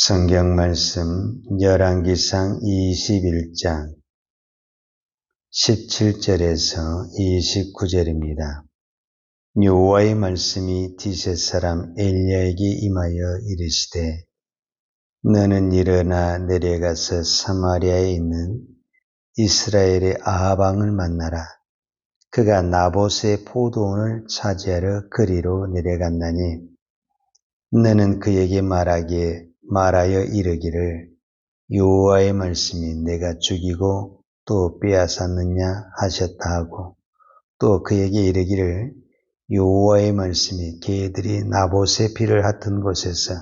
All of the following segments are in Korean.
성경 말씀 열왕기상 21장 17절에서 29절입니다. 여호와의 말씀이 디셋 사람 엘리야에게 임하여 이르시되 너는 일어나 내려가서 사마리아에 있는 이스라엘의 아합 왕을 만나라. 그가 나봇의 포도원을 차지하러 그리로 내려갔나니 너는 그에게 말하여 이르기를 여호와의 말씀이 내가 죽이고 또 빼앗았느냐 하셨다 하고 또 그에게 이르기를 여호와의 말씀이 개들이 나봇의 피를 핥은 곳에서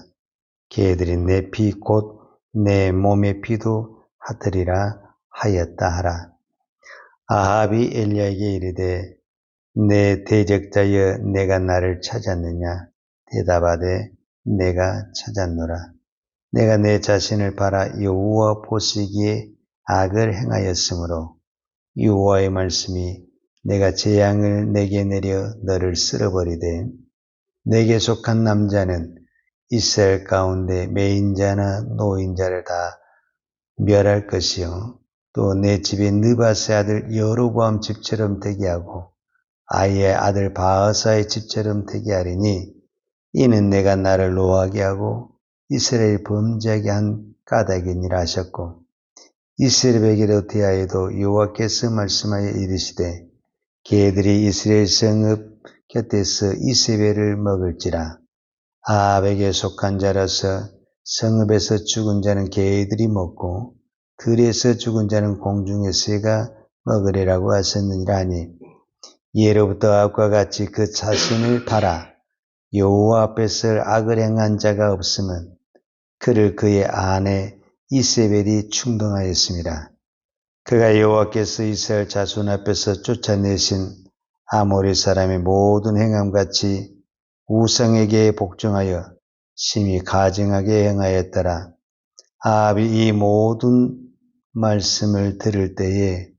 개들이 내 피 곧 내 몸의 피도 핥으리라 하였다 하라. 아합이 엘리야에게 이르되 내 대적자여 내가 나를 찾았느냐 대답하되 내가 찾았노라. 내가 내 자신을 바라 여호와 보시기에 악을 행하였으므로 여호와의 말씀이 내가 재앙을 내게 내려 너를 쓸어버리되 내게 속한 남자는 이스라엘 가운데 매인자나 노인자를 다 멸할 것이요 또 내 집에 느바스의 아들 여로보암 집처럼 되게 하고 아이의 아들 바하사의 집처럼 되게 하리니 이는 내가 나를 노하게 하고 이스라엘 범죄하게 한 까닭이니라 하셨고 이스라엘에게로 대하여도 여호와께서 말씀하여 이르시되 개들이 이스라엘 성읍 곁에서 이세벨을 먹을지라. 아합에게 속한 자라서 성읍에서 죽은 자는 개들이 먹고 들에서 죽은 자는 공중의 새가 먹으리라고 하셨느니라 하니 예로부터 아합과 같이 그 자신을 팔아 여호와 앞에서 악을 행한 자가 없으면 그를 그의 아내 이세벨이 충동하였습니다. 그가 여호와께서 이스라엘 자손 앞에서 쫓아내신 아모리 사람의 모든 행함같이 우상에게 복종하여 심히 가증하게 행하였더라. 아합이 이 모든 말씀을 들을 때에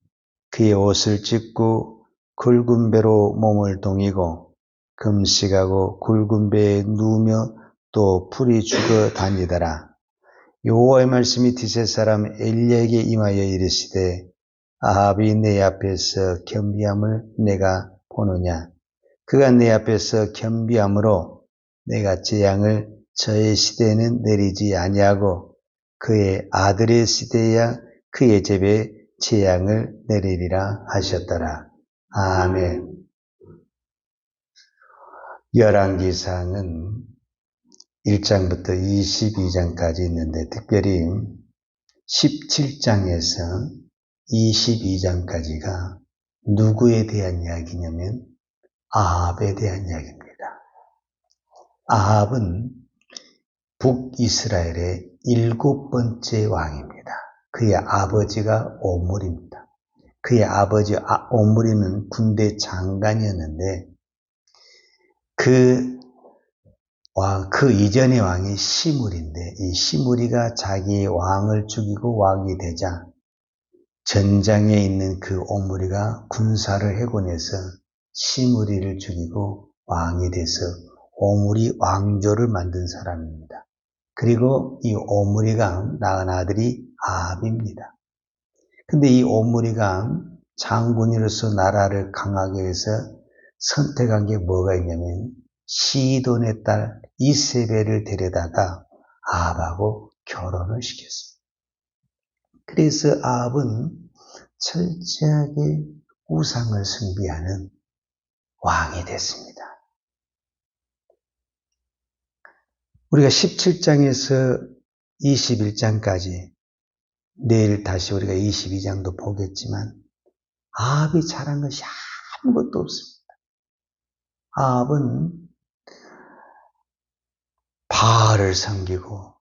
그의 옷을 찢고 굵은 배로 몸을 동이고 금식하고 굵은 배에 누우며 또 풀이 죽어 다니더라. 여호와의 말씀이 디셋 사람 엘리야에게 임하여 이르시되 아합이 내 앞에서 겸비함을 내가 보느냐. 그가 내 앞에서 겸비함으로 내가 재앙을 저의 시대에는 내리지 아니하고 그의 아들의 시대에야 그의 집에 재앙을 내리리라 하셨더라. 아멘. 열왕기상은 1장부터 22장까지 있는데 특별히 17장에서 22장까지가 누구에 대한 이야기냐면 아합에 대한 이야기입니다. 아합은 북이스라엘의 7번째 왕입니다. 그의 아버지가 오므리입니다. 그의 아버지 오므리는 군대 장관이었는데 그 이전의 왕이 시므리인데 이 시므리가 자기의 왕을 죽이고 왕이 되자 전장에 있는 그 오므리가 군사를 해곤해서 시므리를 죽이고 왕이 돼서 오므리 왕조를 만든 사람입니다. 그리고 이 오므리가 낳은 아들이 아합입니다. 근데 이 오므리가 장군으로서 나라를 강하게 해서 선택한 게 뭐가 있냐면 시돈의 딸 이세벨을 데려다가 아합하고 결혼을 시켰습니다. 그래서 아합은 철저하게 우상을 숭배하는 왕이 됐습니다. 우리가 17장에서 21장까지 내일 다시 우리가 22장도 보겠지만 아합이 잘한 것이 아무것도 없습니다. 아합은 바알을 섬기고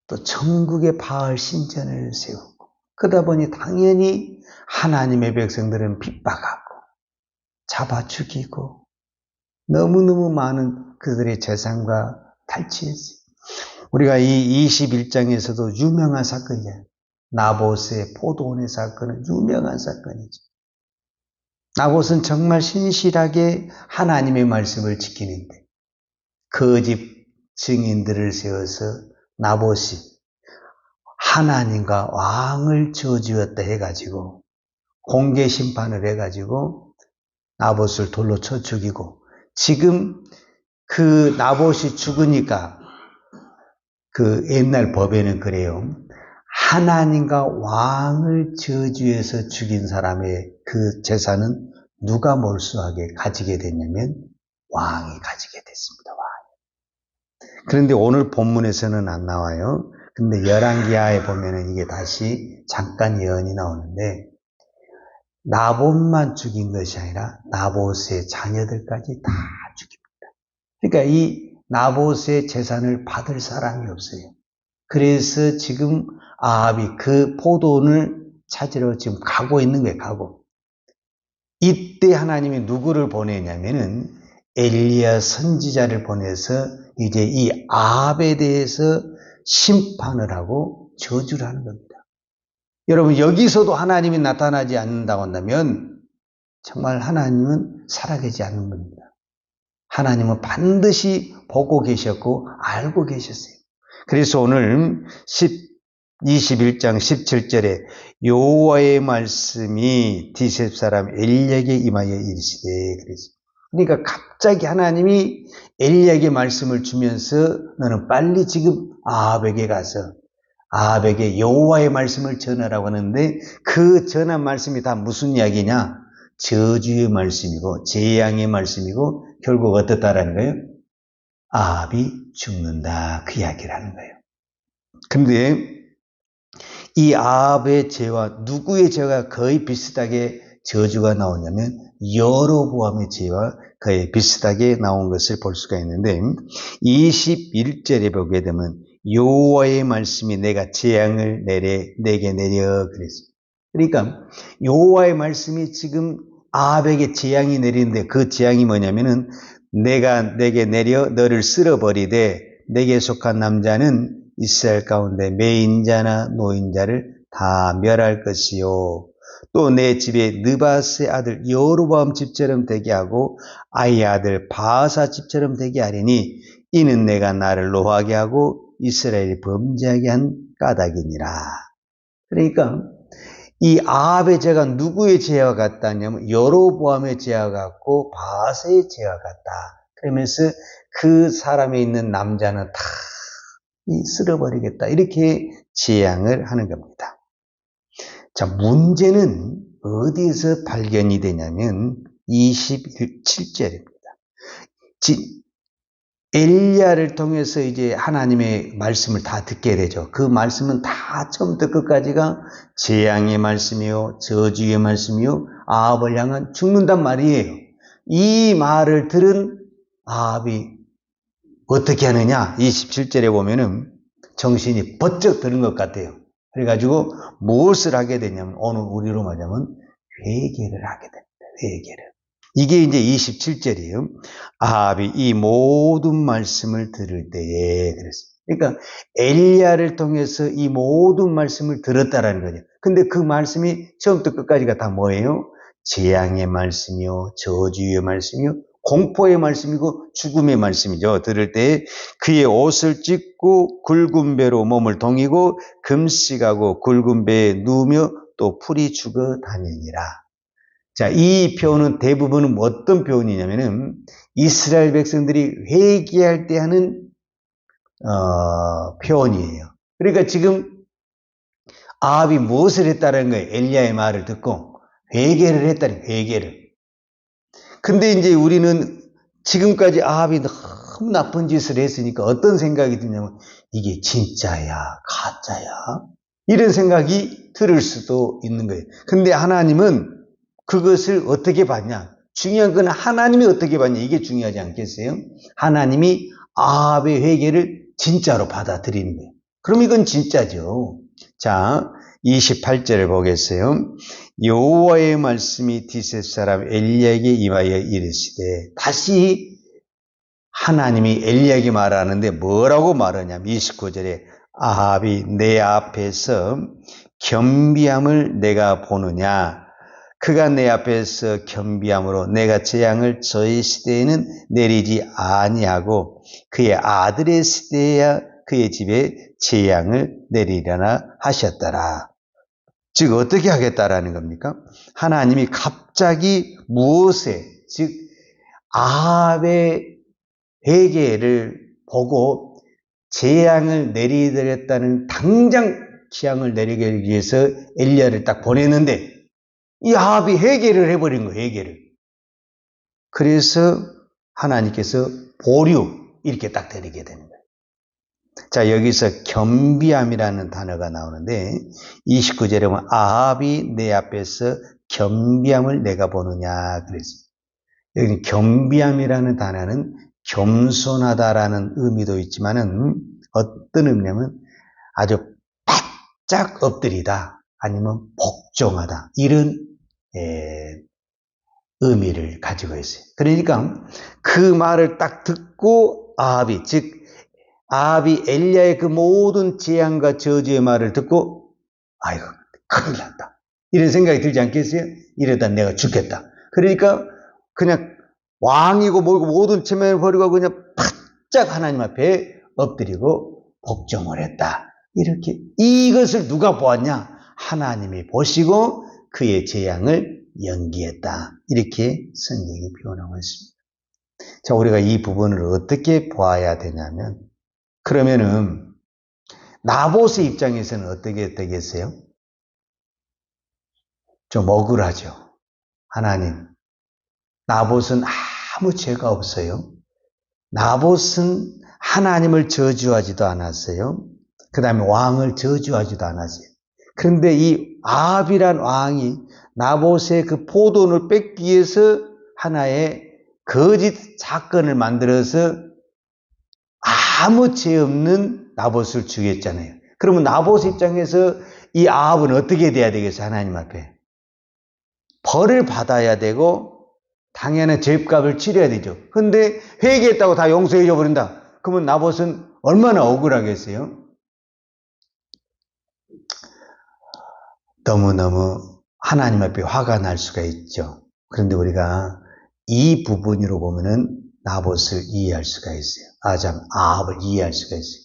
또 전국에 바알 신전을 세우고 그러다 보니 당연히 하나님의 백성들은 핍박하고 잡아 죽이고 너무너무 많은 그들의 재산과 탈취했어요. 우리가 이 21장에서도 유명한 사건이에요. 나봇의 포도원의 사건은 유명한 사건이죠. 나봇은 정말 신실하게 하나님의 말씀을 지키는데 거짓 증인들을 세워서 나봇이 하나님과 왕을 저주었다 해가지고 공개 심판을 해가지고 나봇을 돌로 쳐 죽이고, 지금 그 나봇이 죽으니까 그 옛날 법에는 그래요. 하나님과 왕을 저주해서 죽인 사람의 그 재산은 누가 몰수하게 가지게 됐냐면 왕이 가지게 됐습니다. 왕이. 그런데 오늘 본문에서는 안 나와요. 근데 열왕기하에 보면은 이게 다시 잠깐 예언이 나오는데, 나봇만 죽인 것이 아니라 나봇의 자녀들까지 다 죽입니다. 그러니까 이 나봇의 재산을 받을 사람이 없어요. 그래서 지금 아합이 그 포도원을 찾으러 지금 가고 있는 거예요. 가고. 이때 하나님이 누구를 보내냐면은 엘리야 선지자를 보내서 이제 이 아합에 대해서 심판을 하고 저주를 하는 겁니다. 여러분, 여기서도 하나님이 나타나지 않는다고 한다면 정말 하나님은 살아계지 않는 겁니다. 하나님은 반드시 보고 계셨고 알고 계셨어요. 그래서 오늘 21장 17절에 여호와의 말씀이 디셉 사람 엘리야에게 임하여 이르시되 그랬습니다. 그러니까 갑자기 하나님이 엘리야에게 말씀을 주면서 너는 빨리 지금 아합에게 가서 아합에게 여호와의 말씀을 전하라고 하는데, 그 전한 말씀이 다 무슨 이야기냐? 저주의 말씀이고 재앙의 말씀이고 결국 어떻다라는 거예요? 아합이 죽는다, 그 이야기를 하는 거예요. 그런데 이 아합의 죄와 누구의 죄가 거의 비슷하게 저주가 나오냐면 여로보암의 죄와 거의 비슷하게 나온 것을 볼 수가 있는데, 21절에 보게 되면 여호와의 말씀이 내가 재앙을 내게 내려 그랬습니다. 그러니까 여호와의 말씀이 지금 아합에게 재앙이 내리는데, 그 재앙이 뭐냐면은 내가 내게 내려 너를 쓸어버리되 내게 속한 남자는 이스라엘 가운데 매인자나 노인자를 다 멸할 것이요, 또 내 집에 느바스의 아들 여로보암 집처럼 되게 하고 아이의 아들 바아사 집처럼 되게 하리니 이는 내가 나를 노하게 하고 이스라엘이 범죄하게 한 까닭이니라. 그러니까 이 아합의 죄가 누구의 죄와 같다냐면 여로보암의 죄와 같고 바아사의 죄와 같다. 그러면서 그 사람에 있는 남자는 다 쓸어버리겠다, 이렇게 재앙을 하는 겁니다. 자, 문제는 어디에서 발견이 되냐면 27절입니다. 엘리야를 통해서 이제 하나님의 말씀을 다 듣게 되죠. 그 말씀은 다 처음부터 끝까지가 재앙의 말씀이요, 저주의 말씀이요, 아합을 향한 죽는단 말이에요. 이 말을 들은 아합이 어떻게 하느냐? 27절에 보면은 정신이 번쩍 드는 것 같아요. 그래가지고 무엇을 하게 되냐면, 오늘 우리로 말하면 회개를 하게 됩니다. 회개를. 이게 이제 27절이에요. 아합이 이 모든 말씀을 들을 때에 그랬습니다. 그러니까 엘리야를 통해서 이 모든 말씀을 들었다라는 거죠. 근데 그 말씀이 처음부터 끝까지가 다 뭐예요? 재앙의 말씀이요, 저주의 말씀이요, 공포의 말씀이고 죽음의 말씀이죠. 들을 때 그의 옷을 찢고 굵은 배로 몸을 동이고 금식하고 굵은 배에 누우며 또 풀이 죽어 다니니라. 자, 이 표현은 대부분은 어떤 표현이냐면은 이스라엘 백성들이 회개할 때 하는 표현이에요. 그러니까 지금 아합이 무엇을 했다는 거예요? 엘리야의 말을 듣고 회개를 했다는 거예요. 회개를. 근데 이제 우리는 지금까지 아합이 너무 나쁜 짓을 했으니까 어떤 생각이 드냐면 이게 진짜야, 가짜야, 이런 생각이 들을 수도 있는 거예요. 근데 하나님은 그것을 어떻게 봤냐? 중요한 건 하나님이 어떻게 봤냐, 이게 중요하지 않겠어요? 하나님이 아합의 회개를 진짜로 받아들이는 거예요. 그럼 이건 진짜죠. 자, 28절을 보겠어요. 여호와의 말씀이 디셉 사람 엘리야에게 임하여 이르시되, 다시 하나님이 엘리야에게 말하는데 뭐라고 말하냐면 29절에 아합이 내 앞에서 겸비함을 내가 보느냐? 그가 내 앞에서 겸비함으로 내가 재앙을 저의 시대에는 내리지 아니하고 그의 아들의 시대에야 그의 집에 재앙을 내리려나 하셨더라. 즉 어떻게 하겠다라는 겁니까? 하나님이 갑자기 무엇에, 즉 아합의 회개를 보고 재앙을 내리겠다는, 당장 재앙을 내리기 위해서 엘리야를 딱 보냈는데 이 아합이 회개를 해버린 거예요. 회개를. 그래서 하나님께서 보류 이렇게 딱 내리게 되는 거예요. 자, 여기서 겸비함이라는 단어가 나오는데 29절에 보면 아합이 내 앞에서 겸비함을 내가 보느냐 그랬어요. 여기 겸비함이라는 단어는 겸손하다라는 의미도 있지만은 어떤 의미냐면 아주 바짝 엎드리다 아니면 복종하다 이런 의미를 가지고 있어요. 그러니까 그 말을 딱 듣고 아합이, 즉 아합이 엘리야의 그 모든 재앙과 저주의 말을 듣고 아이고 큰일 났다 이런 생각이 들지 않겠어요? 이러다 내가 죽겠다. 그러니까 그냥 왕이고 뭐고 모든 체면을 버리고 그냥 바짝 하나님 앞에 엎드리고 복종을 했다. 이렇게 이것을 누가 보았냐? 하나님이 보시고 그의 재앙을 연기했다. 이렇게 성경이 표현하고 있습니다. 자, 우리가 이 부분을 어떻게 보아야 되냐면, 그러면은 나봇의 입장에서는 어떻게 되겠어요? 좀 억울하죠. 하나님, 나봇은 아무 죄가 없어요. 나봇은 하나님을 저주하지도 않았어요. 그 다음에 왕을 저주하지도 않았어요. 그런데 이 아합이란 왕이 나봇의 그 포도원을 뺏기 위해서 하나의 거짓 사건을 만들어서 아무 죄 없는 나봇을 죽였잖아요. 그러면 나봇 입장에서 이 아합은 어떻게 돼야 되겠어요? 하나님 앞에 벌을 받아야 되고 당연한 죄값을 치러야 되죠. 근데 회개했다고 다 용서해 줘 버린다. 그러면 나봇은 얼마나 억울하겠어요? 너무너무 하나님 앞에 화가 날 수가 있죠. 그런데 우리가 이 부분으로 보면은 나봇을 이해할 수가 있어요. 아합을 이해할 수가 있어요.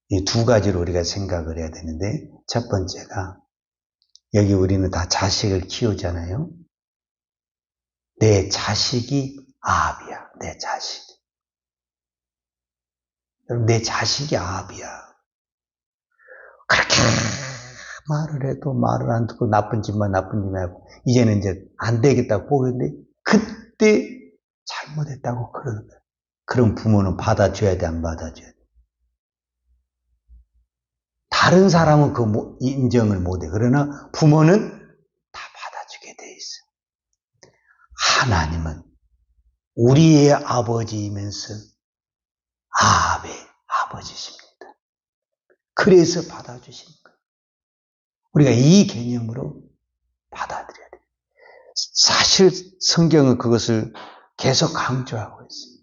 이 두 가지로 우리가 생각을 해야 되는데, 첫 번째가, 여기 우리는 다 자식을 키우잖아요. 내 자식이 아합이야. 내 자식. 여러분, 내 자식이 아합이야. 그렇게 말을 해도 말을 안 듣고 나쁜 짓만 하고 이제는 이제 안 되겠다고 보겠는데 그때 잘못했다고 그러는 거예요. 그럼 부모는 받아줘야 돼, 안 받아줘야 돼? 다른 사람은 그 인정을 못해. 그러나 부모는 다 받아주게 돼 있어. 하나님은 우리의 아버지이면서 아합의 아버지십니다. 그래서 받아주시는 거예요. 우리가 이 개념으로 받아들여야 돼요. 사실 성경은 그것을 계속 강조하고 있어요.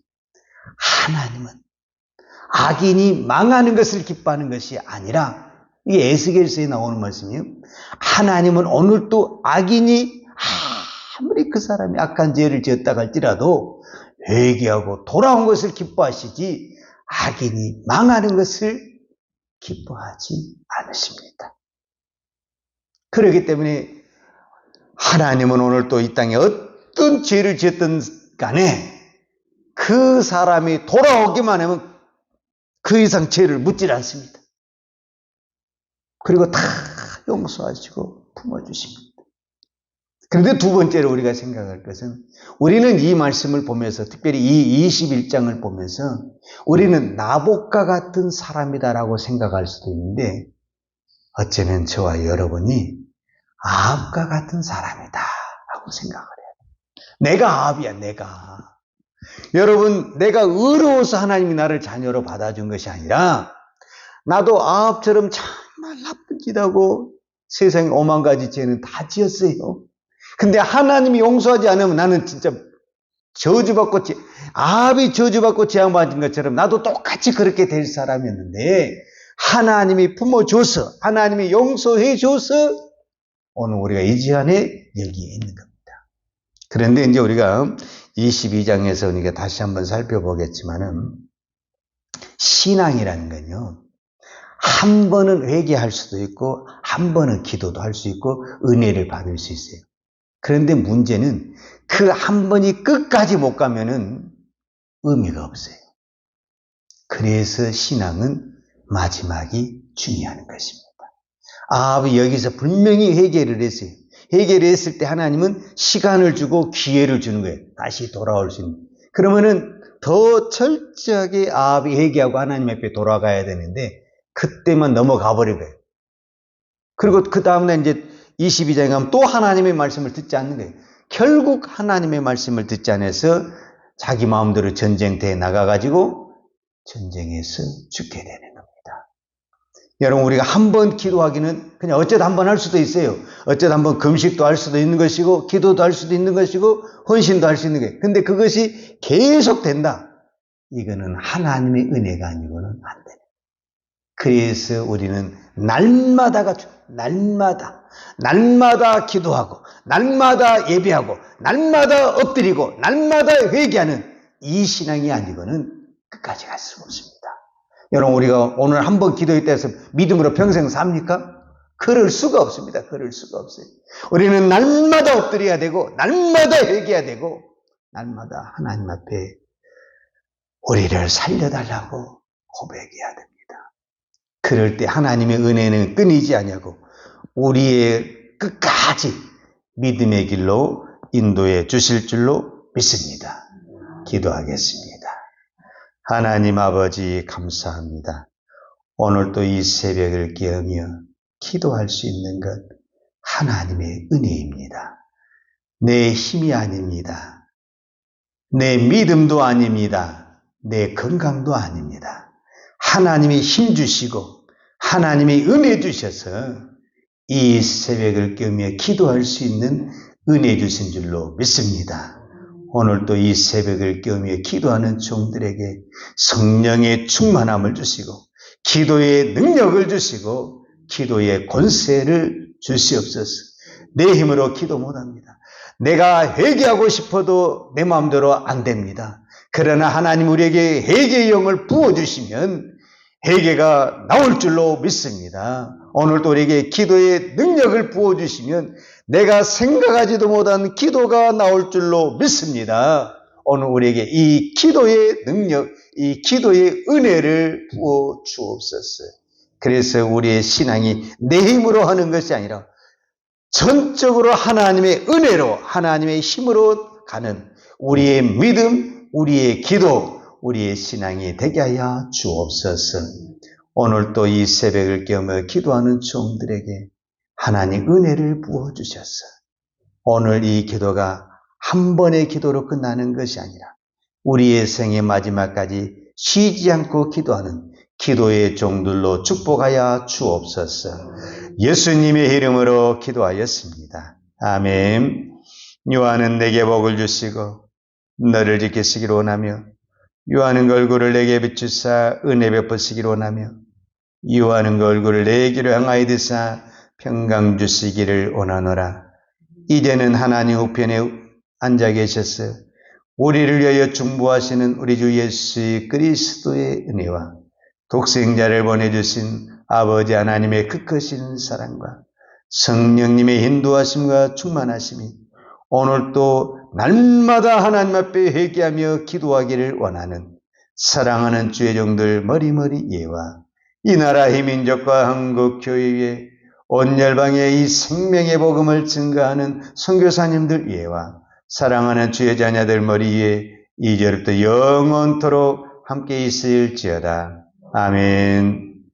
하나님은 악인이 망하는 것을 기뻐하는 것이 아니라, 이게 에스겔서에 나오는 말씀이에요. 하나님은 오늘도 악인이 아무리 그 사람이 악한 죄를 지었다 할지라도 회개하고 돌아온 것을 기뻐하시지 악인이 망하는 것을 기뻐하지 않으십니다. 그렇기 때문에 하나님은 오늘 또 이 땅에 어떤 죄를 지었든 간에 그 사람이 돌아오기만 하면 그 이상 죄를 묻질 않습니다. 그리고 다 용서하시고 품어주십니다. 그런데 두 번째로 우리가 생각할 것은, 우리는 이 말씀을 보면서, 특별히 이 21장을 보면서 우리는 나봇과 같은 사람이다라고 생각할 수도 있는데, 어쩌면 저와 여러분이 아합과 같은 사람이다 라고 생각을 해요. 내가 아합이야, 내가. 여러분, 내가 의로워서 하나님이 나를 자녀로 받아준 것이 아니라, 나도 아합처럼 정말 나쁜 짓하고 세상에 오만 가지 죄는 다 지었어요. 근데 하나님이 용서하지 않으면 나는 진짜 저주받고, 아합이 저주받고 재앙받은 것처럼 나도 똑같이 그렇게 될 사람이었는데, 하나님이 품어줘서, 하나님이 용서해줘서 오늘 우리가 이 시간에 여기에 있는 겁니다. 그런데 이제 우리가 22장에서 우리가 다시 한번 살펴보겠지만은, 신앙이라는 건요, 한 번은 회개할 수도 있고 한 번은 기도도 할 수 있고 은혜를 받을 수 있어요. 그런데 문제는 그 한 번이 끝까지 못 가면은 의미가 없어요. 그래서 신앙은 마지막이 중요한 것입니다. 아합이 여기서 분명히 회개를 했어요. 회개를 했을 때 하나님은 시간을 주고 기회를 주는 거예요. 다시 돌아올 수 있는. 그러면은 더 철저하게 아합이 회개하고 하나님 앞에 돌아가야 되는데 그때만 넘어가 버린 거예요. 그리고 그 다음날 이제 22장에 가면 또 하나님의 말씀을 듣지 않는 거예요. 결국 하나님의 말씀을 듣지 않아서 자기 마음대로 전쟁터에 나가가지고 전쟁에서 죽게 되는 겁니다. 여러분, 우리가 한 번 기도하기는 그냥 어쩌다 한 번 할 수도 있어요. 어쩌다 한 번 금식도 할 수도 있는 것이고 기도도 할 수도 있는 것이고 헌신도 할 수 있는 거예요. 근데 그것이 계속 된다. 이거는 하나님의 은혜가 아니고는 안 돼요. 그래서 우리는 날마다 기도하고 날마다 예배하고 날마다 엎드리고 날마다 회개하는 이 신앙이 아니고는 끝까지 갈 수가 없습니다. 여러분, 우리가 오늘 한 번 기도했다 해서 믿음으로 평생 삽니까? 그럴 수가 없습니다. 그럴 수가 없어요. 우리는 날마다 엎드려야 되고 날마다 회개해야 되고 날마다 하나님 앞에 우리를 살려달라고 고백해야 됩니다. 그럴 때 하나님의 은혜는 끊이지 아니하고 우리의 끝까지 믿음의 길로 인도해 주실 줄로 믿습니다. 기도하겠습니다. 하나님 아버지, 감사합니다. 오늘도 이 새벽을 깨우며 기도할 수 있는 것 하나님의 은혜입니다. 내 힘이 아닙니다. 내 믿음도 아닙니다. 내 건강도 아닙니다. 하나님이 힘 주시고 하나님이 은혜 주셔서 이 새벽을 깨우며 기도할 수 있는 은혜 주신 줄로 믿습니다. 오늘도 이 새벽을 깨우며 기도하는 종들에게 성령의 충만함을 주시고 기도의 능력을 주시고 기도의 권세를 주시옵소서. 내 힘으로 기도 못합니다. 내가 회개하고 싶어도 내 마음대로 안 됩니다. 그러나 하나님 우리에게 회개의 영을 부어주시면 회개가 나올 줄로 믿습니다. 오늘도 우리에게 기도의 능력을 부어주시면 내가 생각하지도 못한 기도가 나올 줄로 믿습니다. 오늘 우리에게 이 기도의 능력, 이 기도의 은혜를 부어 주옵소서. 그래서 우리의 신앙이 내 힘으로 하는 것이 아니라 전적으로 하나님의 은혜로, 하나님의 힘으로 가는 우리의 믿음, 우리의 기도, 우리의 신앙이 되게 하여 주옵소서. 오늘도 이 새벽을 깨우며 기도하는 종들에게 하나님 은혜를 부어주셔서 오늘 이 기도가 한 번의 기도로 끝나는 것이 아니라 우리의 생의 마지막까지 쉬지 않고 기도하는 기도의 종들로 축복하여 주옵소서. 예수님의 이름으로 기도하였습니다. 아멘. 요한은 내게 복을 주시고 너를 지키시기를 원하며 요한은 얼굴을 내게 비추사 은혜 베푸시기를 원하며 요한은 얼굴을 내 길을 향하여 드사 평강 주시기를 원하노라. 이제는 하나님 우편에 앉아 계셔서 우리를 위하여 중보하시는 우리 주 예수 그리스도의 은혜와 독생자를 보내주신 아버지 하나님의 그 크신 사랑과 성령님의 인도하심과 충만하심이 오늘도 날마다 하나님 앞에 회개하며 기도하기를 원하는 사랑하는 주의 종들 머리머리 예와 이 나라 이 민족과 한국 교회에 온 열방에 이 생명의 복음을 증거하는 선교사님들 예와 사랑하는 주의 자녀들 머리에 이제부터 영원토록 함께 있을지어다. 아멘.